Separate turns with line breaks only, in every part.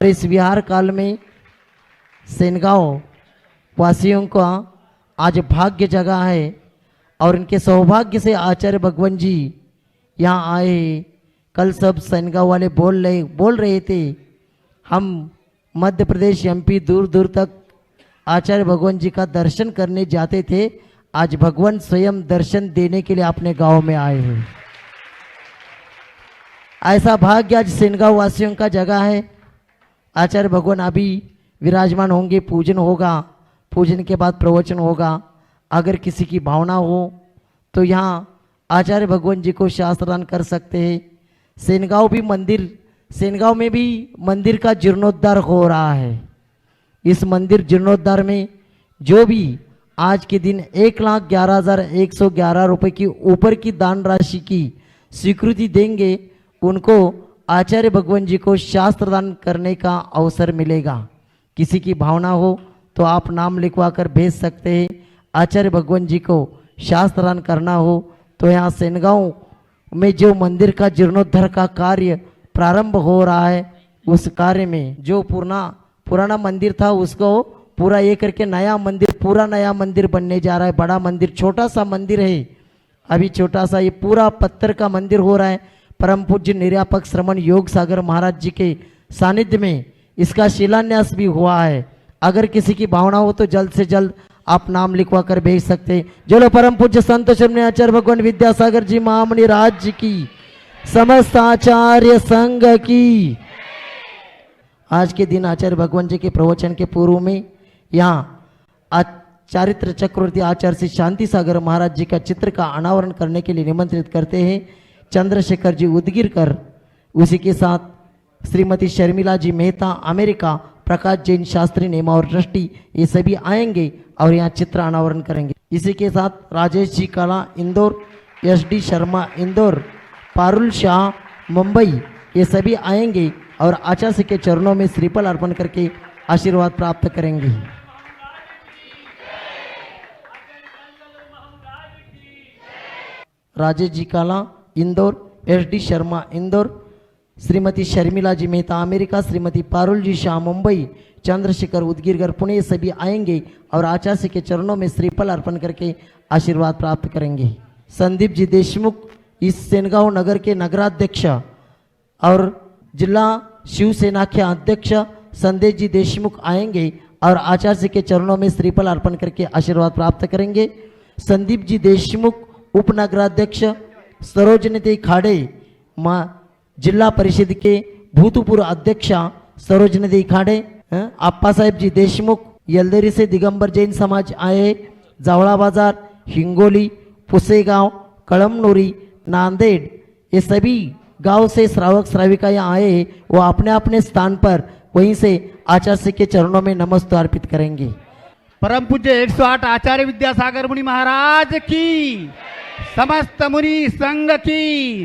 इस विहार काल में सेनगांव वासियों का आज भाग्य जगा है और इनके सौभाग्य से आचार्य भगवान जी यहाँ आए। कल सब सेनगांव वाले बोल रहे थे हम मध्य प्रदेश एमपी दूर दूर तक आचार्य भगवान जी का दर्शन करने जाते थे। आज भगवान स्वयं दर्शन देने के लिए अपने गांव में आए हैं। ऐसा भाग्य आज सेनगांव वासियों का जगह है। आचार्य भगवान अभी विराजमान होंगे, पूजन होगा, पूजन के बाद प्रवचन होगा। अगर किसी की भावना हो तो यहाँ आचार्य भगवान जी को शास्त्रदान कर सकते हैं। सेनगांव में भी मंदिर का जीर्णोद्धार हो रहा है। इस मंदिर जीर्णोद्धार में जो भी आज के दिन 1,11,111 रुपये की ऊपर की दान राशि की स्वीकृति देंगे उनको आचार्य भगवान जी को शास्त्रदान करने का अवसर मिलेगा। किसी की भावना हो तो आप नाम लिखवा कर भेज सकते हैं। आचार्य भगवान जी को शास्त्रदान करना हो तो यहाँ सेनगांव में जो मंदिर का जीर्णोद्धार का कार्य प्रारंभ हो रहा है उस कार्य में जो पुराना मंदिर था उसको पूरा ये करके पूरा नया मंदिर बनने जा रहा है। बड़ा मंदिर, छोटा सा मंदिर है अभी, छोटा सा ये पूरा पत्थर का मंदिर हो रहा है। परम पूज्य निर्यापक श्रमण योग सागर महाराज जी के सानिध्य में इसका शिलान्यास भी हुआ है। अगर किसी की भावना हो तो जल्द से जल्द आप नाम लिखवा कर भेज सकते हैं। जो परम पूज्य संत श्रमण आचार्य भगवान विद्यासागर जी महामणि राज्य की, समस्त आचार्य संघ की। आज के दिन आचार्य भगवान जी के प्रवचन के पूर्व में यहाँ चारित्र चक्रवर्ती आचार्य श्री शांति सागर महाराज जी का चित्र का अनावरण करने के लिए निमंत्रित करते हैं चंद्रशेखर जी उदगीरकर। उसी के साथ श्रीमती शर्मिला जी मेहता अमेरिका, प्रकाश जैन शास्त्री नेमा और ट्रस्टी, ये सभी आएंगे और यहाँ चित्र अनावरण करेंगे। इसी के साथ राजेश जी काला इंदौर, SD शर्मा इंदौर, पारुल शाह मुंबई, ये सभी आएंगे और आचार्य के चरणों में श्रीफल अर्पण करके आशीर्वाद प्राप्त करेंगे। राजेश जी काला इंदौर, SD शर्मा इंदौर, श्रीमती शर्मिला जी मेहता अमेरिका, श्रीमती पारुल जी शाह मुंबई, चंद्रशेखर उदगीरकर पुणे, सभी आएंगे और आचार्य के चरणों में श्रीफल अर्पण करके आशीर्वाद प्राप्त करेंगे। संदीप जी देशमुख इस सेनगांव नगर के नगराध्यक्ष और जिला शिवसेना के अध्यक्ष संदेश जी देशमुख आएंगे और आचार्य के चरणों में श्रीफल अर्पण करके आशीर्वाद प्राप्त करेंगे। संदीप जी देशमुख उपनगराध्यक्ष सरोजनी खाड़े जिला परिषद के भूतपूर्व अध्यक्ष सरोजनी खाड़े, आप्पा साहेब जी देशमुख यलदेरी से दिगंबर जैन समाज आए, जावड़ा बाजार, हिंगोली, पुसेगांव, कळमनुरी, नांदेड़, ये सभी गांव से श्रावक श्राविकाएं आए हैं। वो अपने अपने स्थान पर वहीं से आचार्य के चरणों में नमस्ते अर्पित करेंगे।
परम पूज्य 108 आचार्य विद्यासागर मुनि महाराज की, समस्त मुनि संघ की।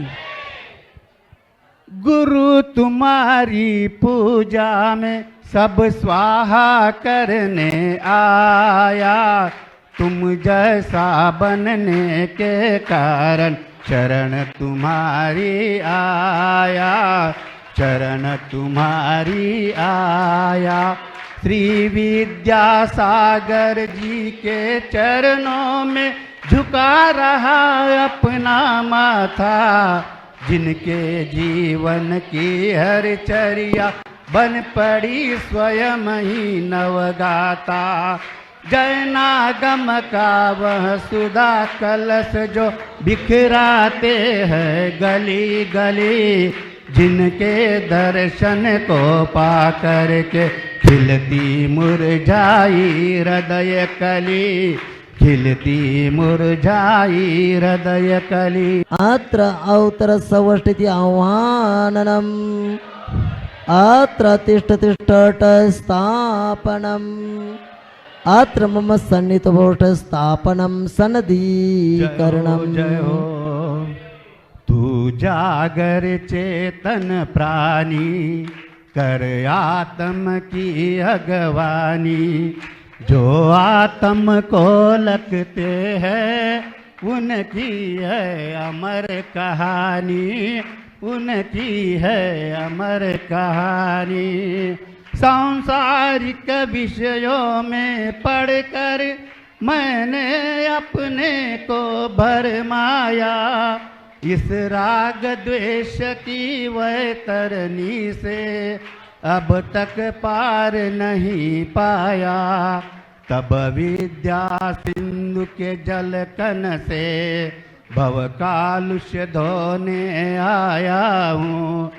गुरु तुम्हारी पूजा में सब स्वाहा करने आया, तुम जैसा बनने के कारण चरण तुम्हारी आया, चरण तुम्हारी आया। श्री विद्यासागर जी के चरणों में झुका रहा अपना माथा, जिनके जीवन की हर चर्या बन पड़ी स्वयं ही नवगाता। जयनागम का वह सुधा कलश जो बिखराते हैं गली गली, जिनके दर्शन को पा करके खिलती मुरझाई हृदय कली, खिलती मुरझाई हृदय कली।
अत्र औतर सवष्टिति आह्वाननम, अत्र तिष्ठ तिष्ठट स्थापनम, अत्र मम सन्निहितभोष्ठ स्थापनम सनदीकरणम।
जय हो तू जागर चेतन प्राणी, कर आत्म की अगवानी। जो आत्म को लगते हैं उनकी है अमर कहानी, उनकी है अमर कहानी। सांसारिक विषयों में पढ़कर मैंने अपने को भरमाया, इस राग द्वेष की वैतरणी से अब तक पार नहीं पाया। तब विद्या सिंधु के जल कन से भव कालुष्य धोने आया हूँ।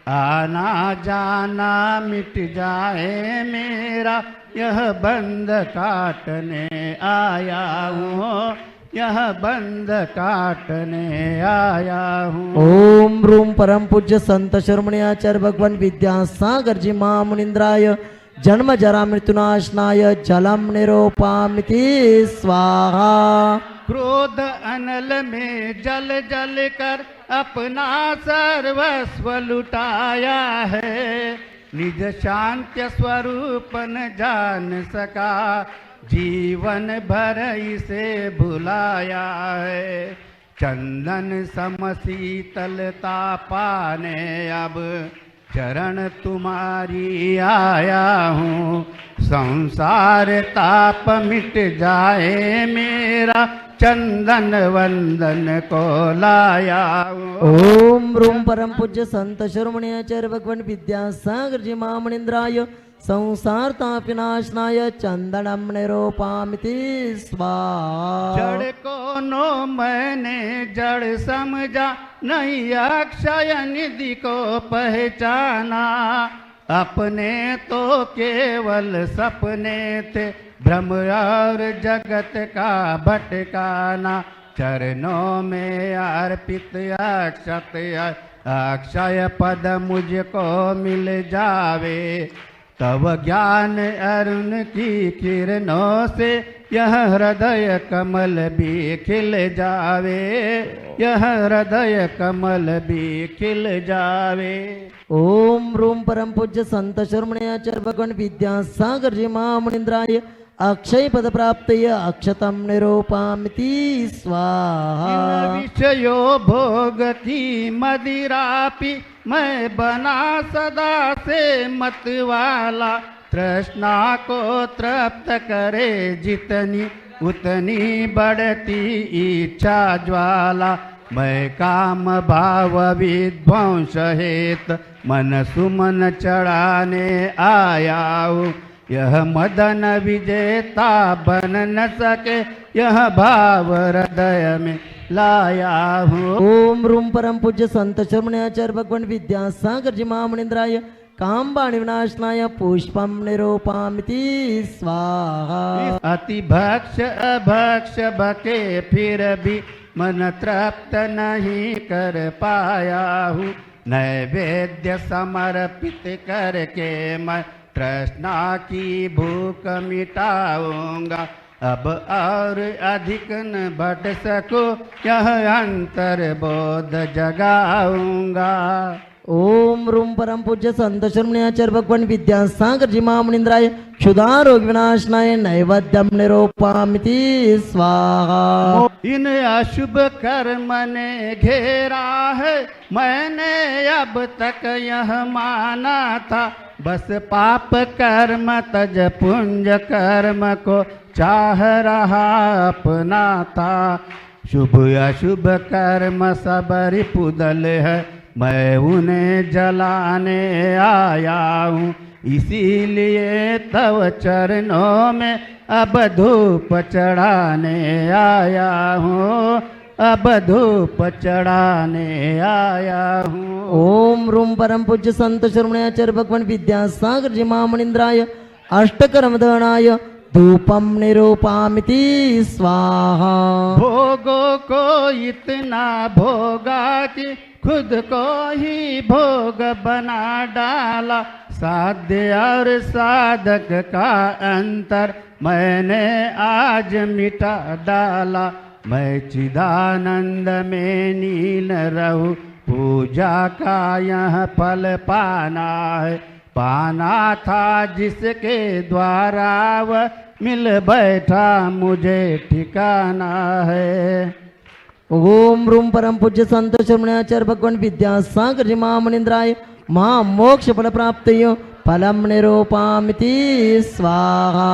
आना जाना मिट जाए मेरा, यह बंध काटने आया हूँ, यह बंध काटने आया हूँ।
ओम रूम परम पूज्य संत शिरोमणि आचार्य भगवान विद्यासागर जी महामुनिंद्राय जन्म जरा मृत्युनाशनाय जलम निरोपामिति स्वाहा।
क्रोध अनल में जल जल कर अपना सर्वस्व लुटाया है, निज शांति स्वरूप न जान सका, जीवन भर इसे भुलाया है। चंदन सम शीतलता पाने अब चरण तुम्हारी आया हूँ। संसार ताप मिट जाए मेरा, चंदन वंदन को लाया हूँ।
ओम रूम परम पूज्य संत शिरोमणि आचार्य भगवान विद्यासागर जी महामुनिंद्राय संसार ताप विनाशनाय चंदनम निरोपामिति स्वाहा।
जड़ को नो मैंने जड़ समझा, नहीं अक्षय निधि को पहचाना। अपने तो केवल सपने थे, भ्रम और जगत का भटकाना। चरणों में अर्पित अक्षत अक्षय पद मुझको मिल जावे, तब ज्ञान अरुण की किरणों से यह हृदय कमल भी खिल जावे, यह हृदय कमल भी खिल जावे।
ओम रूम परम पूज्य संत शिरोमणि आचार्य भगवान विद्यासागर जी महामुनिंद्राय अक्षय पद प्राप्त अक्षतम निरूपामिति स्वाहा।
विषयो भोग की मदिरा पी मैं बना सदा से मतवाला। तृष्णा को तृप्त करे जितनी उतनी बढ़ती इच्छा ज्वाला। मैं काम भाव विध्वंस हेत मन सुमन चढ़ाने आया हूँ। यह मदन विजेता बन न सके, यह भाव हृदय में लाया हूँ।
ओम रूम परम पूज्य संत शिरोमणि आचार्य भगवान विद्यासागर जी महामुनिंद्राय कामबाणि विनाशनाय पुष्पम निरूपामिति स्वाहा।
अति भक्ष अभक्ष बके फिर भी मन तृप्त नहीं कर पाया हूँ। नैवेद्य समर्पित करके मैं तृष्णा की भूख मिटाऊंगा। अब और अधिक न बढ़ सको, यह अंतर बोध जगाऊंगा।
ओम रूम परम पूज्य संत शिरोमणि आचार्य भगवान विद्यासागर जी महामुनिंद्राय क्षुधा रोग विनाशनाय नैवेद्यम निरूपामिति स्वाहा।
इन अशुभ कर्म ने घेरा है, मैंने अब तक यह माना था। बस पाप कर्म तज पुंज कर्म को चाह रहा अपना था। शुभ अशुभ कर्म सब रिपुदल है, मैं उन्हें जलाने आया हूँ। इसीलिए तव चरणों में अब धूप चढ़ाने आया हूँ, अब धूप चढ़ाने आया हूँ।
ओम रूम परम पूज्य संत शिरोमणि आचार्य भगवान विद्यासागर जी महामुनिंद्राय अष्टकर्म दहनाय धूपम निरूपामिति स्वाहा।
भोगों को इतना भोगा कि खुद को ही भोग बना डाला। साध्य और साधक का अंतर मैंने आज मिटा डाला। मैं चिदानंद में नील रहूं, पूजा का यह फल पाना है। पाना था जिसके द्वारा वह मिल बैठा, मुझे ठिकाना है।
ओम रूम परम पूज्य संत शरमणाचार्य भगवान विद्यासागर जी महामनिंद्राय महामोक्ष फल प्राप्त फलम निरूपामिति स्वाहा।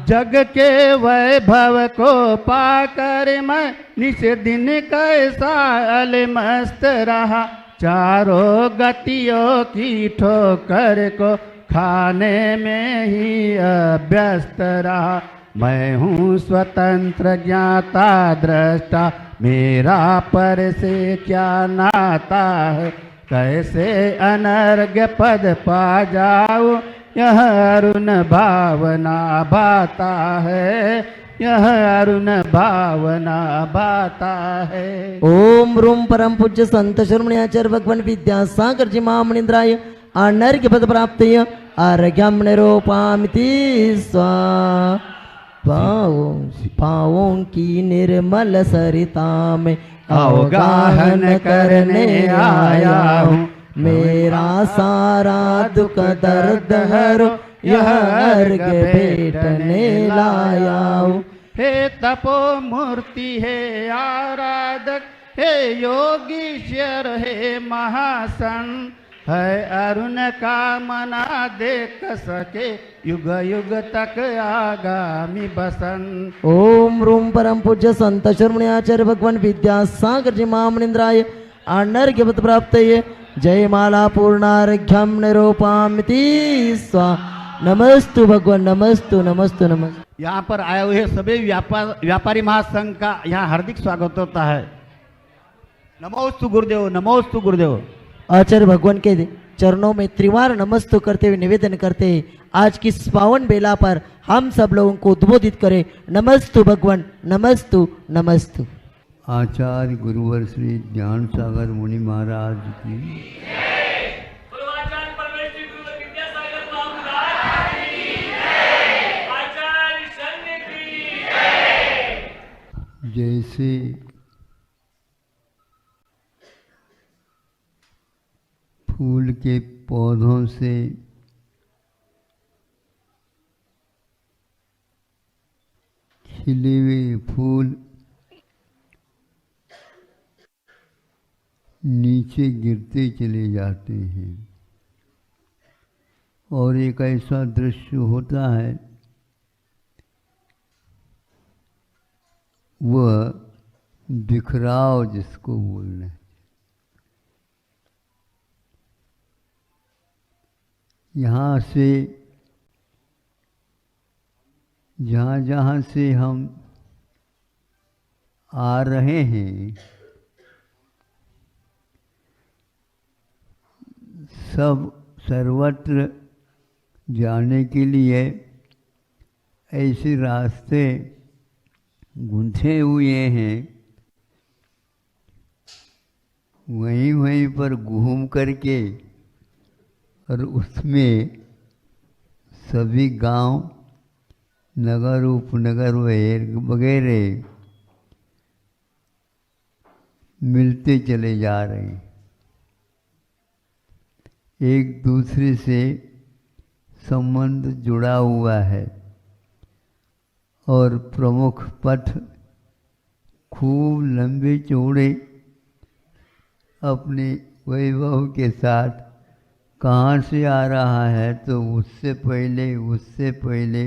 जग के वैभव को पाकर मैं निस दिन कैसा अलमस्त रहा, चारों गतियों की ठोकर को खाने में ही अभ्यस्त रहा। मैं हूँ स्वतंत्र ज्ञाता दृष्टा, मेरा पर से क्या नाता है, कैसे अनर्घ्य पद पा जाऊं, यह अरुण भावना भाता है, यह अरुण भावना भाता है।
ओम रूम परम पूज्य संत शरमणाचार्य भगवान विद्यासागर जी महामनिंद्राय अनर्घ्य पद प्राप्त अर्घ्यम निरूपामिति स्वाहा। पावों की निर्मल सरिता में अवगाहन करने आया हूँ, मेरा सारा दुख दर्द हरो, यह अर्घ्य भेटने लाया हूँ।
हे तपो मूर्ति हे आराधक, हे योगीश्वर हे महासन, है अरुण का मना देख सके युग युग तक आगामी बसन।
ओम रूम परम पूज्य संत शरमणाचार्य भगवान विद्यासागर जी महामनिंद्राय अनर्घ्य पद प्राप्त जय माला पूर्णार्घ्यम निरूपामिति स्वाहा। नमस्तु भगवान, नमस्तु नमस्तु नमस्तु।
यहाँ पर आए हुए सभी व्यापारी महासंघ का यहाँ हार्दिक स्वागत होता है। नमोस्तु गुरुदेव, नमोस्तु गुरुदेव।
आचार्य भगवान के चरणों में त्रिवार नमस्तु करते हुए निवेदन करते हैं, आज की इस पावन बेला पर हम सब लोगों को उद्बोधित करें। नमस्तु भगवान, नमस्तु नमस्तु।
आचार्य गुरुवर श्री ज्ञान सागर मुनि महाराज की जैसे फूल के पौधों से खिले हुए फूल नीचे गिरते चले जाते हैं और एक ऐसा दृश्य होता है, वह बिखराव जिसको बोलना है। यहाँ से जहाँ से हम आ रहे हैं, सब सर्वत्र जाने के लिए ऐसे रास्ते गूंथे हुए हैं, वहीं पर घूम करके और उसमें सभी गांव, नगर, उपनगर वगैरह मिलते चले जा रहे हैं, एक दूसरे से संबंध जुड़ा हुआ है और प्रमुख पथ खूब लंबे चौड़े अपने वैभव के साथ कहाँ से आ रहा है तो उससे पहले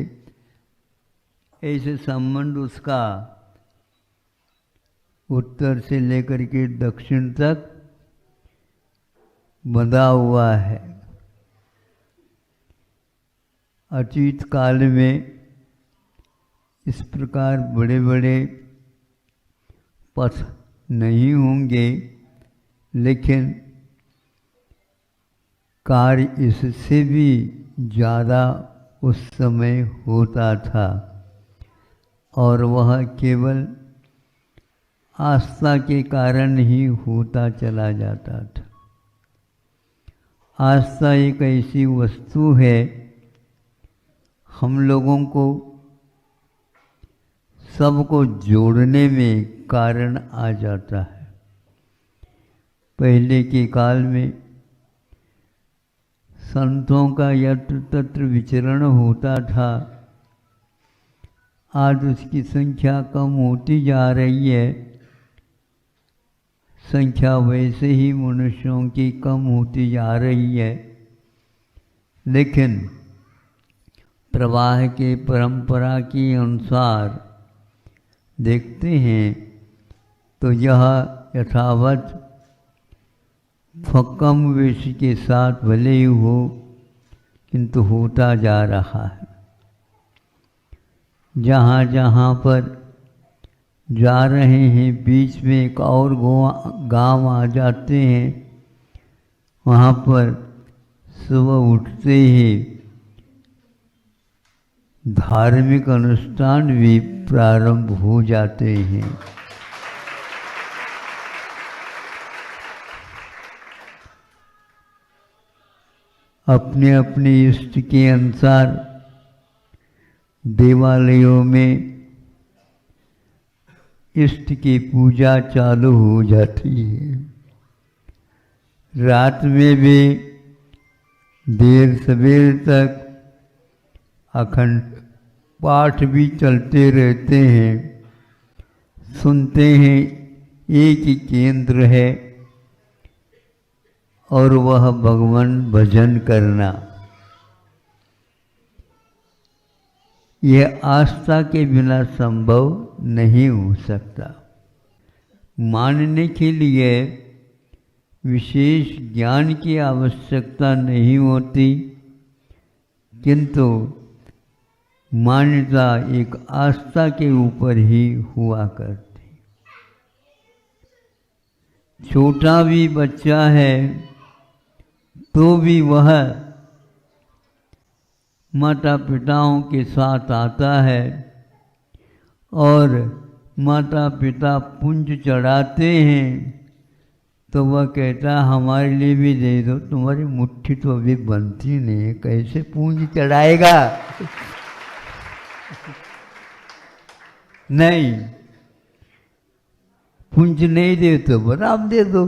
ऐसे संबंध उसका उत्तर से लेकर के दक्षिण तक बंधा हुआ है। अतीत काल में इस प्रकार बड़े बड़े पथ नहीं होंगे, लेकिन कार्य इससे भी ज़्यादा उस समय होता था और वह केवल आस्था के कारण ही होता चला जाता था। आस्था एक ऐसी वस्तु है, हम लोगों को सबको जोड़ने में कारण आ जाता है। पहले के काल में संतों का यत्र तत्र विचरण होता था, आज उसकी संख्या कम होती जा रही है, संख्या वैसे ही मनुष्यों की कम होती जा रही है, लेकिन प्रवाह के परंपरा के अनुसार देखते हैं तो यह यथावत कम वेश के साथ भले ही हो, किंतु होता जा रहा है। जहाँ जहाँ पर जा रहे हैं बीच में एक और गांव आ जाते हैं, वहाँ पर सुबह उठते ही धार्मिक अनुष्ठान भी प्रारंभ हो जाते हैं। अपने अपने इष्ट के अनुसार देवालयों में इष्ट की पूजा चालू हो जाती है। रात में भी देर सवेर तक अखंड पाठ भी चलते रहते हैं। सुनते हैं एक ही केंद्र है और वह भगवान भजन करना। यह आस्था के बिना संभव नहीं हो सकता। मानने के लिए विशेष ज्ञान की आवश्यकता नहीं होती, किंतु मान्यता एक आस्था के ऊपर ही हुआ करती। छोटा भी बच्चा है तो भी वह माता पिताओं के साथ आता है और माता पिता पुंज चढ़ाते हैं तो वह कहता हमारे लिए भी दे दो, तुम्हारी मुट्ठी तो अभी बनती नहीं है, कैसे पुंज चढ़ाएगा। नहीं, पुंज नहीं दे तो बराबर दे दो,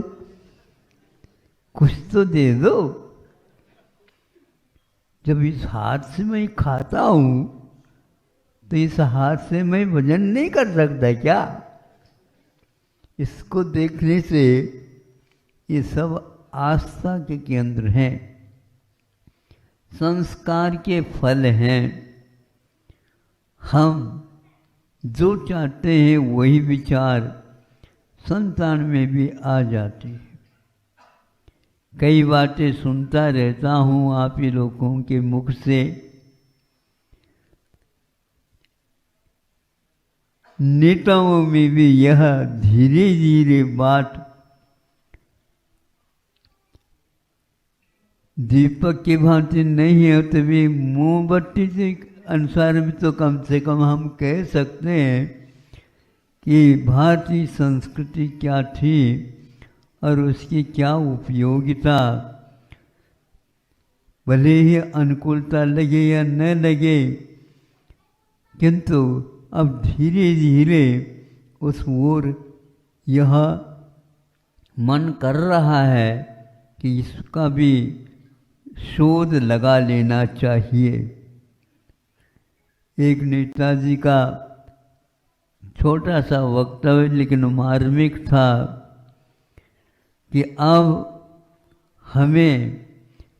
कुछ तो दे दो। जब इस हाथ से मैं खाता हूं तो इस हाथ से मैं भजन नहीं कर सकता क्या? इसको देखने से ये सब आस्था के केंद्र हैं, संस्कार के फल हैं। हम जो चाहते हैं वही विचार संतान में भी आ जाते हैं। कई बातें सुनता रहता हूँ आप ही लोगों के मुख से। नेताओं में भी यह धीरे धीरे बात दीपक की भांति नहीं है, तभी मोमबत्ती के अनुसार भी तो कम से कम हम कह सकते हैं कि भारतीय संस्कृति क्या थी और उसकी क्या उपयोगिता। भले ही अनुकूलता लगे या न लगे, किंतु अब धीरे धीरे उस ओर यह मन कर रहा है कि इसका भी शोध लगा लेना चाहिए। एक नेताजी का छोटा सा वक्तव्य लेकिन मार्मिक था कि अब हमें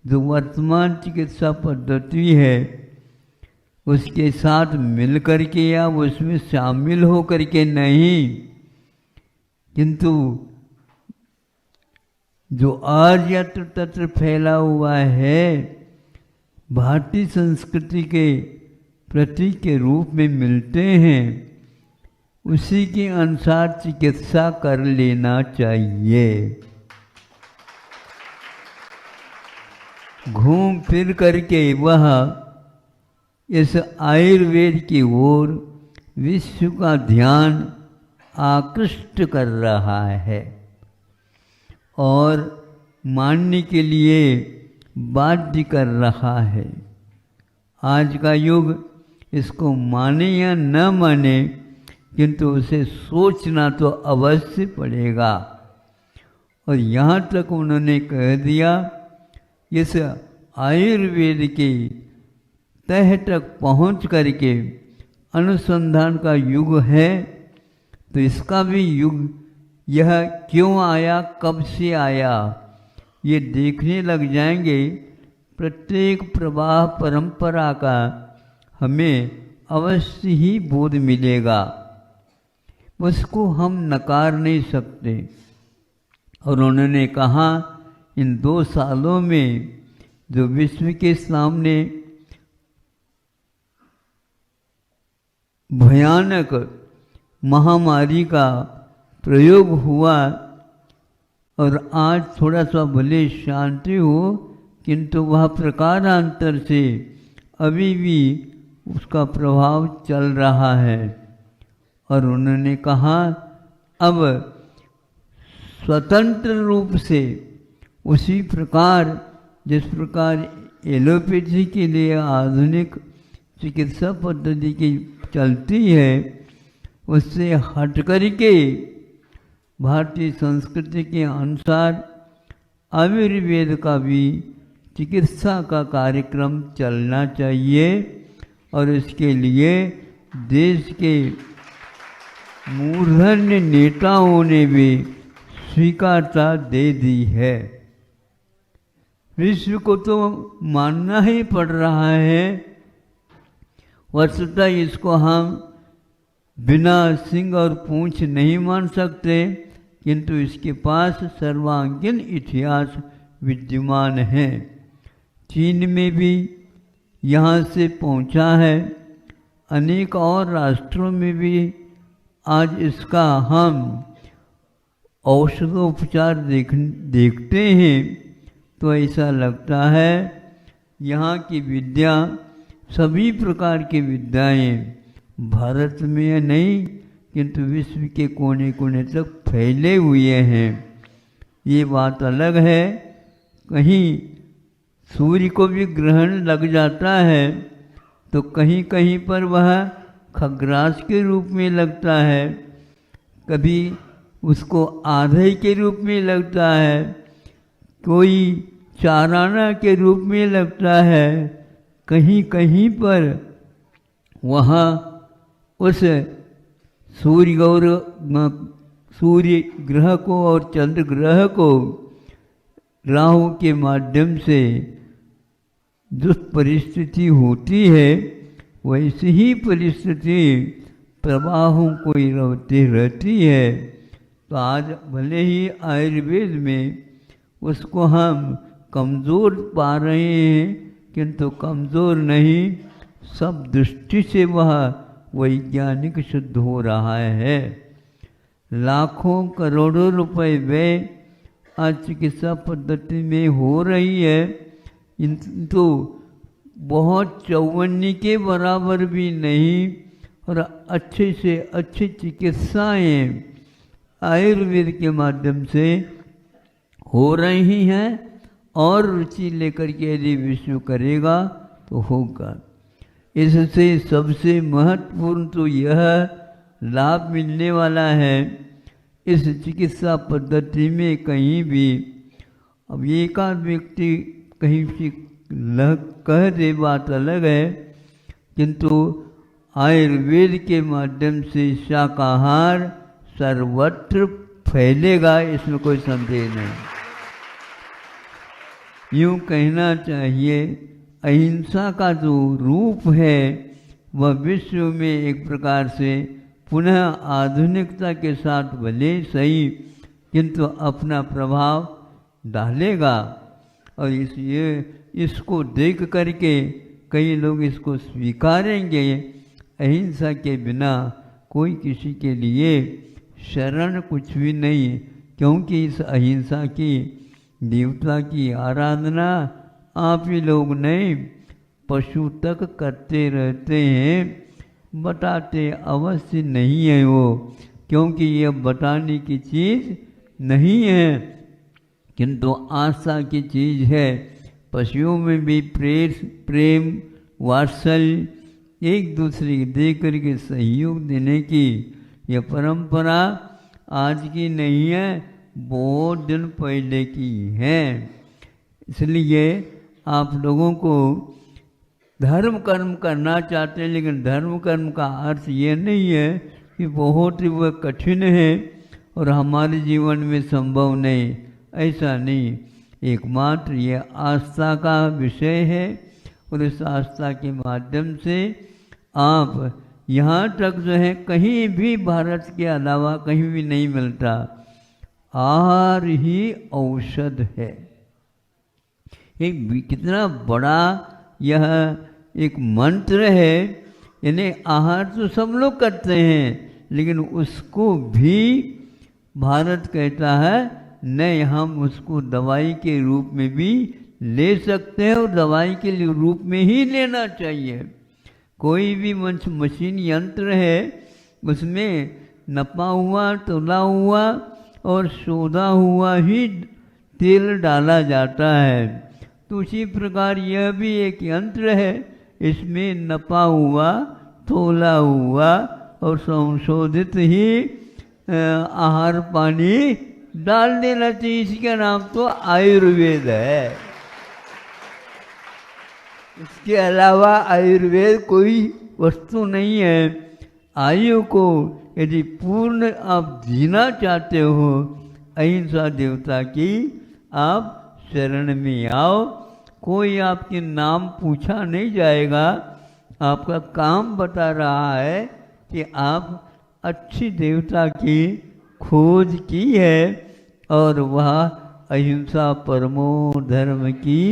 जो वर्तमान चिकित्सा पद्धति है उसके साथ मिल कर के या उसमें शामिल हो कर के नहीं, किंतु जो आज यत्र तत्र फैला हुआ है भारतीय संस्कृति के प्रतीक के रूप में मिलते हैं, उसी के अनुसार चिकित्सा कर लेना चाहिए। घूम फिर करके वह इस आयुर्वेद की ओर विश्व का ध्यान आकृष्ट कर रहा है और मानने के लिए बाध्य कर रहा है। आज का युग इसको माने या न माने, किंतु उसे सोचना तो अवश्य पड़ेगा। और यहाँ तक उन्होंने कह दिया इस आयुर्वेद के तह तक पहुँच करके अनुसंधान का युग है, तो इसका भी युग यह क्यों आया, कब से आया, ये देखने लग जाएंगे। प्रत्येक प्रवाह परंपरा का हमें अवश्य ही बोध मिलेगा, उसको हम नकार नहीं सकते। और उन्होंने कहा इन 2 सालों में जो विश्व के सामने भयानक महामारी का प्रयोग हुआ और आज थोड़ा सा भले शांति हो, किंतु वह प्रकारांतर से अभी भी उसका प्रभाव चल रहा है। और उन्होंने कहा अब स्वतंत्र रूप से उसी प्रकार जिस प्रकार एलोपैथी के लिए आधुनिक चिकित्सा पद्धति की चलती है, उससे हट करके भारतीय संस्कृति के अनुसार आयुर्वेद का भी चिकित्सा का कार्यक्रम चलना चाहिए। और इसके लिए देश के मूर्धन्य नेताओं ने भी स्वीकारता दे दी है। विश्व को तो मानना ही पड़ रहा है। वस्तुतः इसको हम बिना सिंग और पूंछ नहीं मान सकते, किंतु इसके पास सर्वांगीण इतिहास विद्यमान है। चीन में भी यहाँ से पहुँचा है, अनेक और राष्ट्रों में भी आज इसका हम औषधोपचार देखते हैं तो ऐसा लगता है यहाँ की विद्या, सभी प्रकार की विद्याएं भारत में नहीं किंतु विश्व के कोने कोने तक फैले हुए हैं। ये बात अलग है, कहीं सूर्य को भी ग्रहण लग जाता है तो कहीं कहीं पर वह खग्रास के रूप में लगता है, कभी उसको आधे के रूप में लगता है, कोई चाराना के रूप में लगता है, कहीं कहीं पर वह उस सूर्य ग्रह को और चंद्र ग्रह को राहु के माध्यम से जो परिस्थिति होती है वैसी ही परिस्थिति प्रवाहों को रहती है। तो आज भले ही आयुर्वेद में उसको हम कमज़ोर पा रहे हैं, किंतु कमज़ोर नहीं, सब दृष्टि से वह वैज्ञानिक सिद्ध हो रहा है। लाखों करोड़ों रुपए व्यय आज चिकित्सा पद्धति में हो रही है, किंतु बहुत चौवन्नी के बराबर भी नहीं। और अच्छे से अच्छी चिकित्साएं आयुर्वेद के माध्यम से हो रही हैं और रुचि लेकर के यदि विश्व करेगा तो होगा। इससे सबसे महत्वपूर्ण तो यह लाभ मिलने वाला है, इस चिकित्सा पद्धति में कहीं भी अब एक आध व्यक्ति कहीं से कह दे बात अलग है, किंतु आयुर्वेद के माध्यम से शाकाहार सर्वत्र फैलेगा, इसमें कोई संदेह नहीं। यूँ कहना चाहिए अहिंसा का जो रूप है वह विश्व में एक प्रकार से पुनः आधुनिकता के साथ भले सही किंतु अपना प्रभाव डालेगा। और इसको देख करके कई लोग इसको स्वीकारेंगे। अहिंसा के बिना कोई किसी के लिए शरण कुछ भी नहीं, क्योंकि इस अहिंसा की देवता की आराधना आप ही लोग नहीं पशु तक करते रहते हैं। बताते अवश्य नहीं है वो, क्योंकि ये बताने की चीज़ नहीं है किंतु आस्था की चीज़ है। पशुओं में भी प्रेम वात्सल्य एक दूसरे के देख करके सहयोग देने की यह परंपरा आज की नहीं है, बहुत दिन पहले की है। इसलिए आप लोगों को धर्म कर्म करना चाहते हैं, लेकिन धर्म कर्म का अर्थ ये नहीं है कि बहुत ही वह कठिन है और हमारे जीवन में संभव नहीं, ऐसा नहीं। एकमात्र ये आस्था का विषय है और इस आस्था के माध्यम से आप यहाँ तक जो है कहीं भी भारत के अलावा कहीं भी नहीं मिलता, आहार ही औषध है। एक कितना बड़ा यह एक मंत्र है। यानी आहार तो सब लोग करते हैं, लेकिन उसको भी भारत कहता है नहीं, हम उसको दवाई के रूप में भी ले सकते हैं और दवाई के रूप में ही लेना चाहिए। कोई भी मशीन यंत्र है, उसमें नपा हुआ, तोला हुआ और सोधा हुआ ही तेल डाला जाता है। तो उसी प्रकार यह भी एक यंत्र है, इसमें नपा हुआ, तोला हुआ और संशोधित ही आहार पानी डाल देना चाहिए। इसका नाम तो आयुर्वेद है। इसके अलावा आयुर्वेद कोई वस्तु नहीं है। आयु को यदि पूर्ण आप जीना चाहते हो, अहिंसा देवता की आप शरण में आओ। कोई आपके नाम पूछा नहीं जाएगा, आपका काम बता रहा है कि आप अच्छी देवता की खोज की है और वह अहिंसा परमो धर्म की